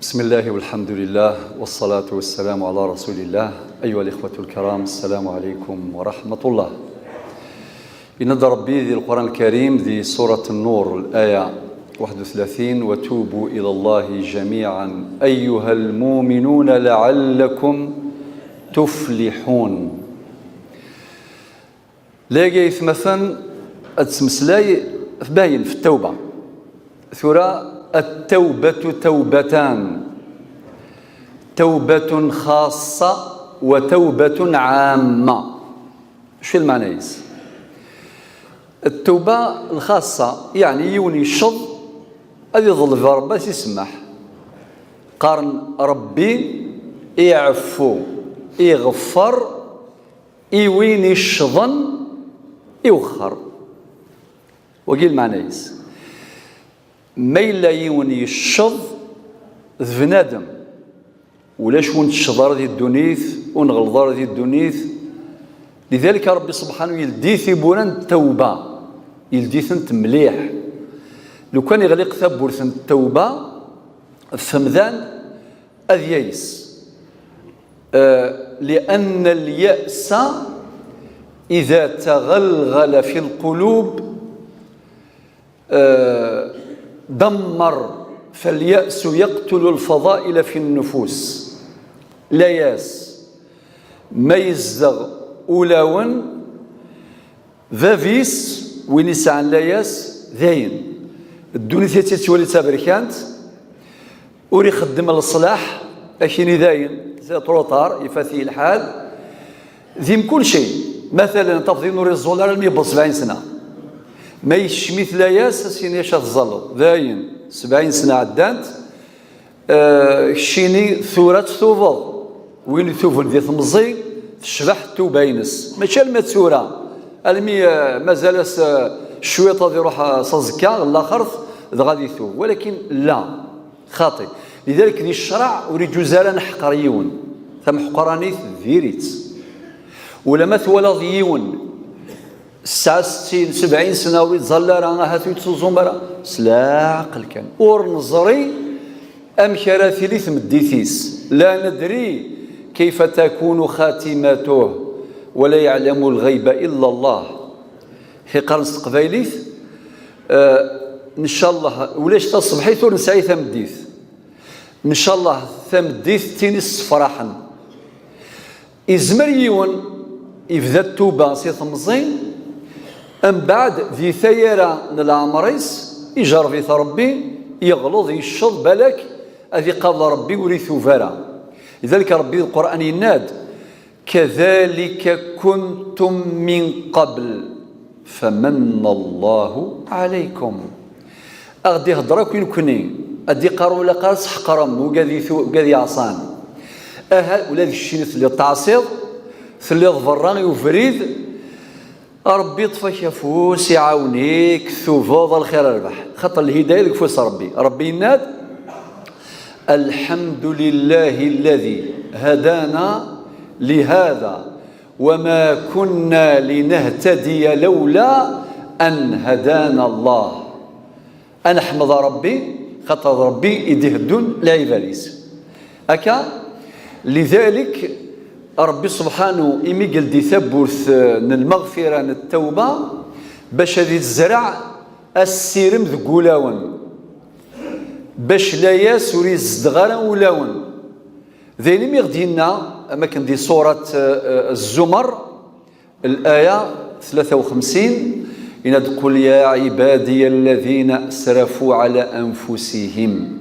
بسم الله والحمد لله والصلاة والسلام على رسول الله. أيها الإخوة الكرام، السلام عليكم ورحمة الله. إن ربي ذي القرآن الكريم ذي سورة النور الآية 31: وتوبوا إلى الله جميعا أيها المؤمنون لعلكم تفلحون. لاقيت مثلا أتسمسلاي باين في التوبة ثرى التوبة توبتان: توبة خاصة وتوبة عامة. شو المعنى؟ التوبة الخاصة يعني يوني الشظ هذا يظل في ربي يسمح قارن ربي يعفو يغفر يويني الشظن يوخر. وقيل معنى ما إلا يوني الشظ ذبنادم ولاش ون الشظر ذي الدنيث ونغلظر ذي الدنيث. لذلك ربي سبحانه يلديث بوران التوبة يلديث مليح. لو كان يغلق ثبورث التوبة الثمذان أذييس لأن اليأس إذا تغلغل في القلوب دمر، فاليأس يقتل الفضائل في النفوس. لا ياس ما يزغ أولاون ذافيس وين يسعى لا ياس ذاين الدنيا تتولي تابركانت وري خدم الصلاح أكيني ذاين زي طروطار يفاثي الحال ذيم كل شيء. مثلا تفضي نور الزولار 170 سنة ما يشميث لا ياس سيني شاف الزلط ذاين 70 سنة عدانت شيني ثورة ثوفض وين ثوفن ذي ثمزي تشبح توباينس ماشي المتسورة المي مازال الشويطة ذي روح صزكا الاخر غادي ثوب، ولكن لا خاطئ. لذلك ذي الشرع وري جزالا حقريون ثم حقرانيث ذيريت ولا ما ثولا ذيون 69 70 سنه ويتظل راه هاتو يتسوزو مرا سلا عقل كان اور نظري ام كراثيلي ثمديثيس لا ندري كيف تكون خاتمته ولا يعلم الغيب الا الله. هي قرن قبايليث ان شاء الله ولاش تصبحي ثور نسعي ثمديث ان شاء الله ثمديث تينس فرحا ازمريون يبدا التوبه سي ثمزين أم بعد ذي ثيرة العمريس يجر في ربي يغلظ يشض بالك أذي قبل ربي وريثو فارا. لذلك ربي القرآن يناد كذلك كنتم من قبل فمن الله عليكم. أغدي هضرك وين كني أدي قارو ولا قارس حقرم وقاذي عصان أهل ولا ذي الشينث اللي تعصير ثلي ظفران وفريد ربي يطفك يفوس يعاونيك ثوفوض الخير الربح خطر الهداية لك فوس ربي يناد الحمد لله الذي هدانا لهذا وما كنا لنهتدي لولا أن هدانا الله. أنا أحمد ربي خطر ربي يدهدون العباديس أكا. لذلك ربي سبحانه إمي قال دي ثبورث المغفرة التوبة باش هذه الزرع السيرم ذقولاون باش لا ياسوري الزدغارة ولاون ذي لم يغدينا أما كان دي سورة الزمر الآية 53 إن تقول يا عبادي الذين أسرفوا على أنفسهم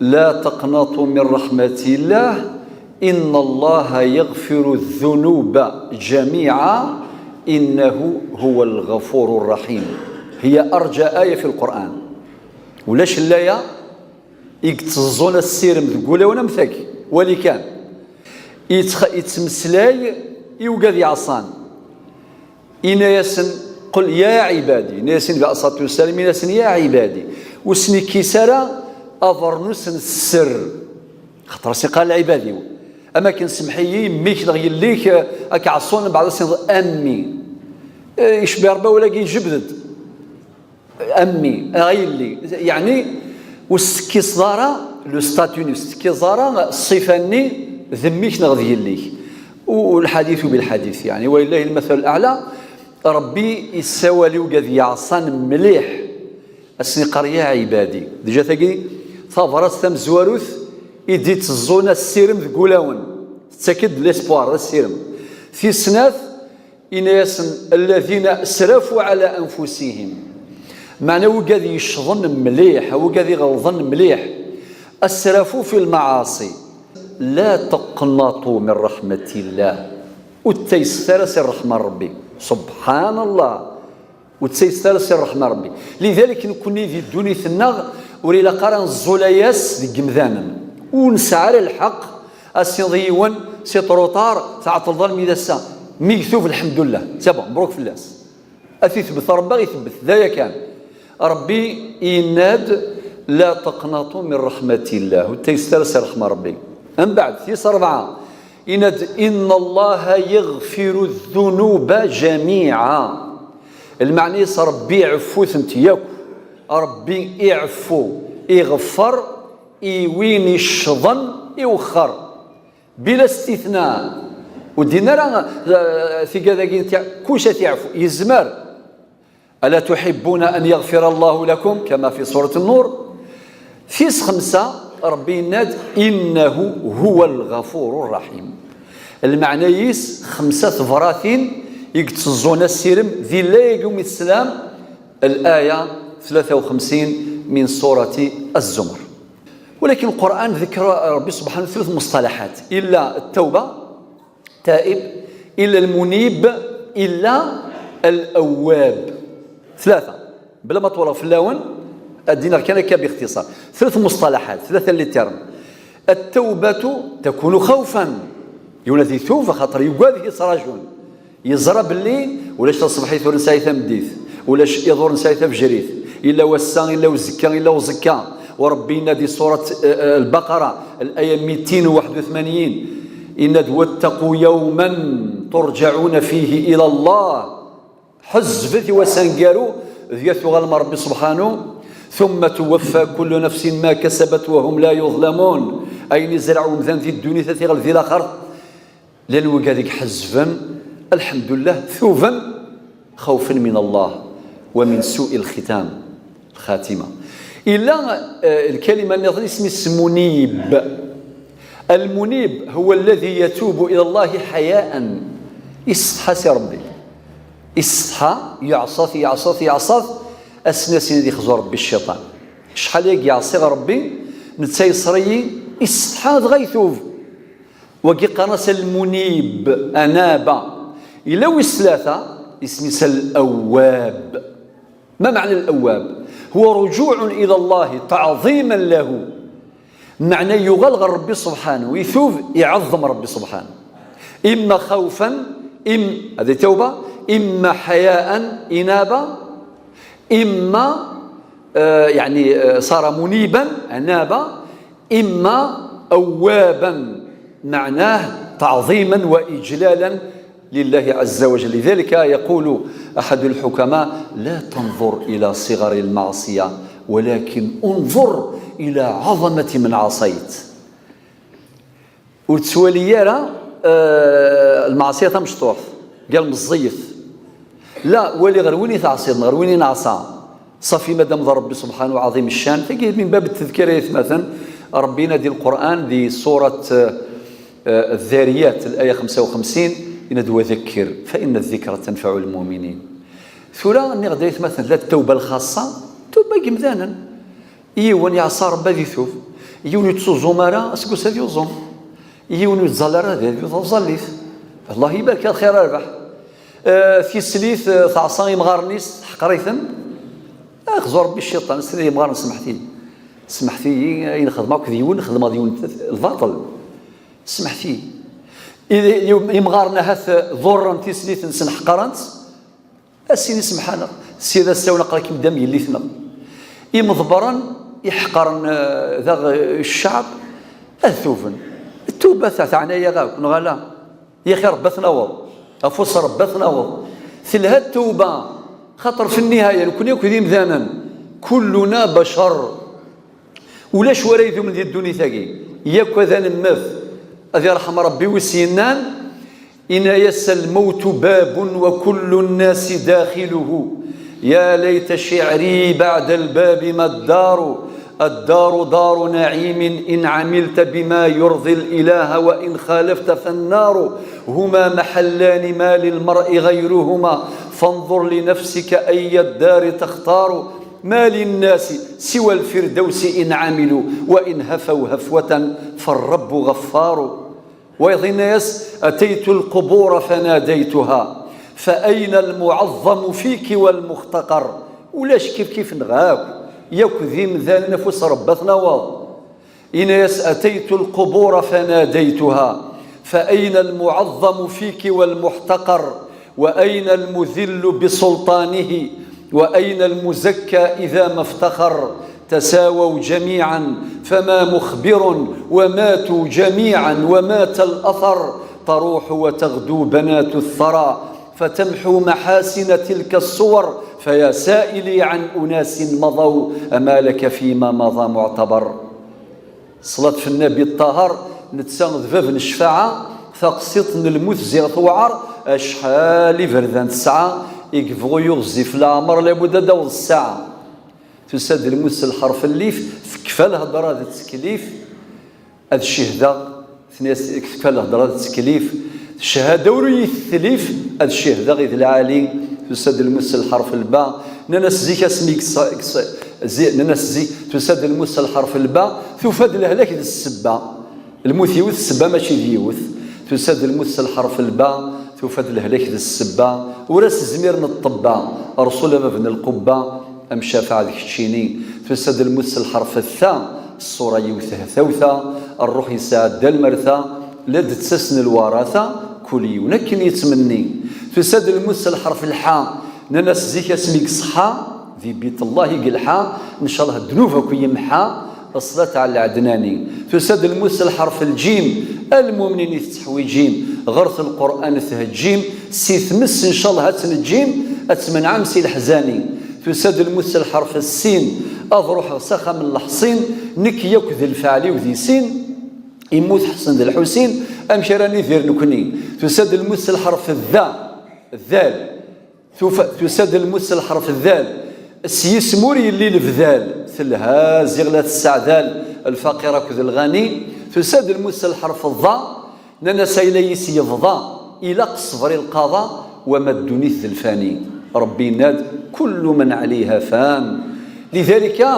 لا تقنطوا من رحمة الله إن الله يغفر الذنوب جميعا إنه هو الغفور الرحيم. هي أرجى آية في القرآن ولاش اللاية يكتزون السيرم تقول وانا مثاكي ولي كان يتمسلاي يوقذ عصان إنا ياسن قل يا عبادي ناسن بأصات والسلام ناسن يا عبادي وسني كيسارة أفرنوسن السر خطر سيقال عبادي أما كان سمحيي ميك دغيا ليك أك عصون بعد سنة أمي يشبه ربا ولا يجبدد أمي غيلي يعني والسكي صدارة لو ستاتونيست كي زارا الصفاني ذميك نغذي يليك والحديث بالحديث يعني ولله المثل الأعلى. ربي يسوالي وقاذ يعصان مليح أسني قرية عبادي ديجا تاقي ثابرات ثم زواروث يدي تزونا السيرم ذقولاون تأكد ليسبوار السيرم في سناث إناس الذين أسرفوا على أنفسهم معنى وقاذ يشظن مليح وقاذ يغلظن مليح أسرفوا في المعاصي. لا تقنطوا من رحمة الله وتيسر سر رحمة ربي سبحان الله وتيسر سر رحمة ربي. لذلك نكون في الدنيا النغ وليلا قران الزولياس دي جمذانا ونسعى الحق السيضيون سي طروطار تعطل ظلم إذا السا ميثوف الحمد لله سبع مبروك في الناس أثبت ربي يثبت ذايا كان ربي يناد لا تقنطوا من رحمة الله وتيسر سر رحمة ربي. من بعد في 4 إن الله يغفر الذنوب جميعا. المعني ربي يعفو ثنتياك ربي يعفو يغفر يوين الشظن يوخر بلا استثناء. ودينا راه في كذا كلشي يعفو يزمر. ألا تحبون أن يغفر الله لكم كما في سورة النور. في 5 ربي يناد إنه هو الغفور الرحيم. المعنى يس 5 براثين يقتصون السيرم ذي لا يقوم السلام الآية 53 من سورة الزمر. ولكن القرآن ذكر ربي سبحانه 3 مصطلحات إلا التوبة تائب إلا المنيب إلا الأواب 3 بلا ما طول في اللون الدينار كان باختصار 3 مصطلحات 3 اللي ترم. التوبة تكون خوفا يونذي ثوب خاطر يقاذ يصراجون يزرى باللي ولاش تصبح يثور نسايثه مديث ولاش يضر نسايثه بجريث إلا وسان إلا وزكا إلا وزكا. وربي ينادي سورة البقرة الآية 281 إن واتقوا يوما ترجعون فيه إلى الله حزفت وسنقاروا ذيث غالم ربي سبحانه ثم توفى كل نفس ما كسبت وهم لا يظلمون. أين يزرعون ذن في الدنيا ثغل في الآخر لأن وقاذك حزفا الحمد لله ثوبا خوفا من الله ومن سوء الختام الخاتمة. إلا الكلمة اللي اسمه منيب. المنيب هو الذي يتوب إلى الله حياء يصحى سي ربي يصحى يعصث يعصث يعصث أسناسين اللي يخزوا ربي الشيطان شحال يعصي ربي نتسيسري يصحى غيثوب وكي قناص المنيب أناب إلا وثلاثة اسمه الأواب. ما معنى الأواب؟ هو رجوع إلى الله تعظيما له معنى يغلغل ربي سبحانه ويثوب يعظم ربي سبحانه إما خوفا هذه توبة إما حياء إنابة إما يعني صار منيبا أنابا إما أوابا معناه تعظيما وإجلالا لله عز وجل. لذلك يقول أحد الحكماء لا تنظر إلى صغر المعصية ولكن انظر إلى عظمة من عصيت. وتسوليارا المعصية مشطوح قال مزيف لا ولي غير وين تعصينا غير وين نعصى صافي مادام ربي سبحانه عظيم الشان فكي من باب التذكير مثلا ربنا دي القرآن دي سورة الذاريات الآية 55 إن ذكر فإن الذكر تنفع المؤمنين. ثورة أني غدا مثلا لا التوبة الخاصة توبة جمذانا يون يعصى ربي ذي ثوب يون يتصو زمارة اسكو سادي وزوم يون يتزالر هذا يتزاليث الله يبارك الخير ربح في سليث تعصى يمغارنيس حقريثن اخزو ربي الشيطان سيدي يمغارن سمحتي ينخدمك ديون نخدم ديون الباطل سمحتي يمغارنا هاث ضرا تسليث نسن حقرنت السيدي سبحانه السيدة الساونا قالك مدام يليثنا يمضبرا يحقرن ذا الشعب الثوفن التوبة تاعنا يا غاك نغالا يا خير ربي تناوض افوس ربي تناوض ثلها التوبة خاطر في النهاية نكون ياكل ذي مذانا كلنا بشر ولاش وريدو من ديال الدنيا ثاقي ياك هذا نمث هذا يرحم ربي وسينان إن يس الموت باب وكل الناس داخله يا ليت شعري بعد الباب ما الدار دار نعيم إن عملت بما يرضي الإله وإن خالفت فالنار هما محلان ما للمرء غيرهما فانظر لنفسك أي الدار تختار ما للناس سوى الفردوس إن عملوا وإن هفوا هفوة فالرب غفار ويظن الناس أتيت القبور فناديتها فأين المعظم فيك والمختقر ولاش كيف نغاك ياك ذي مذال نفس ربتنا واض إناس أتيت القبور فناديتها فأين المعظم فيك والمحتقر وأين المذل بسلطانه وأين المزكى إذا ما افتخر تساووا جميعا فما مخبر وماتوا جميعا ومات الأثر تروح وتغدو بنات الثرى فتمحو محاسن تلك الصور فيا سائلي عن أناس مضوا أما لك فيما مضى معتبر صلاة في النبي الطاهر نتساند فاف الشفاعة ثقسيط الموت زيغ ثوعر أشحال فردان الساعة يقفغو يغزي في العمر لابد داوض الساعة تساد الموس الحرف الليف كفى الهضرة ذات التكليف هذا الشهدة كفى الهضرة ذات التكليف الشهادة وري الثليف هذا الشهدة غير العالي تساد الموس الحرف الباء ننس زيك اسميك ننس زي تساد الموس الحرف الباء تفاد الهلاك ذي السبة الموت يوث السبة ماشي ديوث تساد الموس الحرف الباء تفاد الهلاك ذي السبة وراس زمير الطبا رسول ما بن القبة أم شافع ذيك الشيني تساد الموس الحرف الثاء الصورة يوثه ثوثة الروح يساد المرثى لا تسسن الوراثة كل يونكن يتمني تساد الموس الحرف الحاء ناس زيك اسميك صحا في بيت الله قلحا ان شاء الله الذنوب كي يمحى الصلاة على العدناني تساد الموس الحرف الجيم المؤمنين يفتحوا جيم غرث القرآن ثهجيم سي ثمس ان شاء الله هاتن الجيم اتمنع عمسي الحزاني تساد الموس الحرف السين اضروح سخا من الحصين نك يكذ الفعلي وذي سين يموت حسن ذي الحسين امشي راني ذير نكني تساد الموس الحرف الذال تساد الموس الحرف الذال السيسموري اللي الفذال مثلها زغلة السعدال الفقير كذ الغني تساد الموس الحرف الضاء نانا سيليس يفضى الى قصفر القضاء وما الدنيث الفاني ربي ناد كل من عليها فان لذلك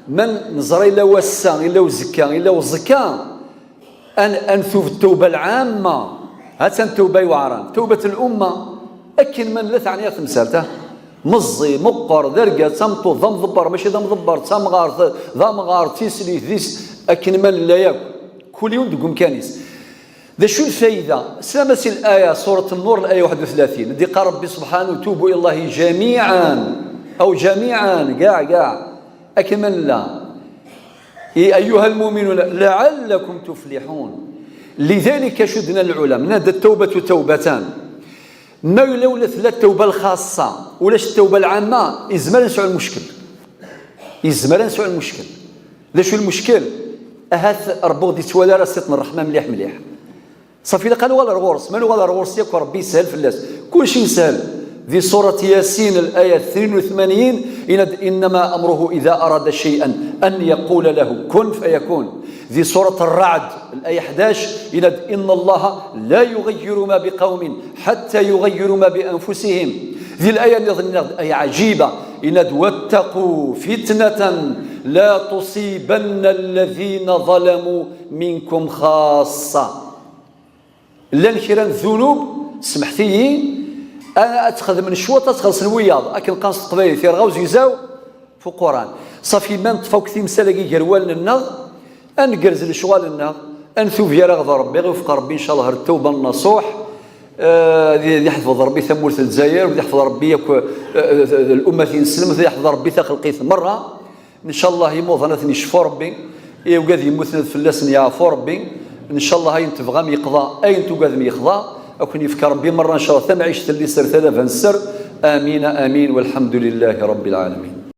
من نظر الى وسا الى وزكا الى وزكا ان انثوب التوبه العامه هاتن التوبه يوعران توبه الامه اكن من لا تعني تمسالته مزي مقر درقه تمطو ضم ضبر ماشي ضم ضبر تمغار ضمغار تيسلي ذيس اكن من لا ياكل كل يوم تقوم كانيس ذا شو الفائده سلامس الايه سوره النور الايه 31 دي قال ربي سبحانه توبوا الى الله جميعا او جميعا كاع اكن من لا ايها المؤمنون لعلكم تفلحون لذلك شدنا العلماء نادى التوبه توبتان ما لولا ثلاث التوبه الخاصه ولاش التوبه العامه يزمر نسعوا المشكل ذا شو المشكل اهات ربغ تولى راه سيطن الرحمه مليح صافي لا قالوا ولا الغرس مالو ولا الغرس ياك ربي يسهل في الناس كلشي يسهل في سوره ياسين الايه 82 انما امره اذا اراد شيئا ان يقول له كن فيكون في سورة الرعد الآية 11 إن الله لا يغير ما بقوم حتى يغيروا ما بأنفسهم ذي الآية آية عجيبة واتقوا فتنة لا تصيبن الذين ظلموا منكم خاصة لان كيران الذنوب سمحتي أنا أتخذ من الشوط أتخلص الوياض لكن قنص قبايل في رغاوز يزاو في القرآن صافي ما نطفوك ثيم سلاقي جروال النغ أنقرز الشغال النغ أنثوف يا رغض ربي غيوفق ربي إن شاء الله التوبة النصوح يحفظ ربي ثمورة الجزائر ويحفظ ربي الأمة نسلم يحفظ ربي ثقلقيث مرة إن شاء الله يموت أنا ثني شفو ربي وقاذ يموتنا في اللسن يعفو ربي إن شاء الله هاي نتفغام يقضى أين توقاذ يقضى أكون يفكر ربي مرة إن شاء الله ثم عيشت اللي سر ثلاثة سر آمين والحمد لله رب العالمين.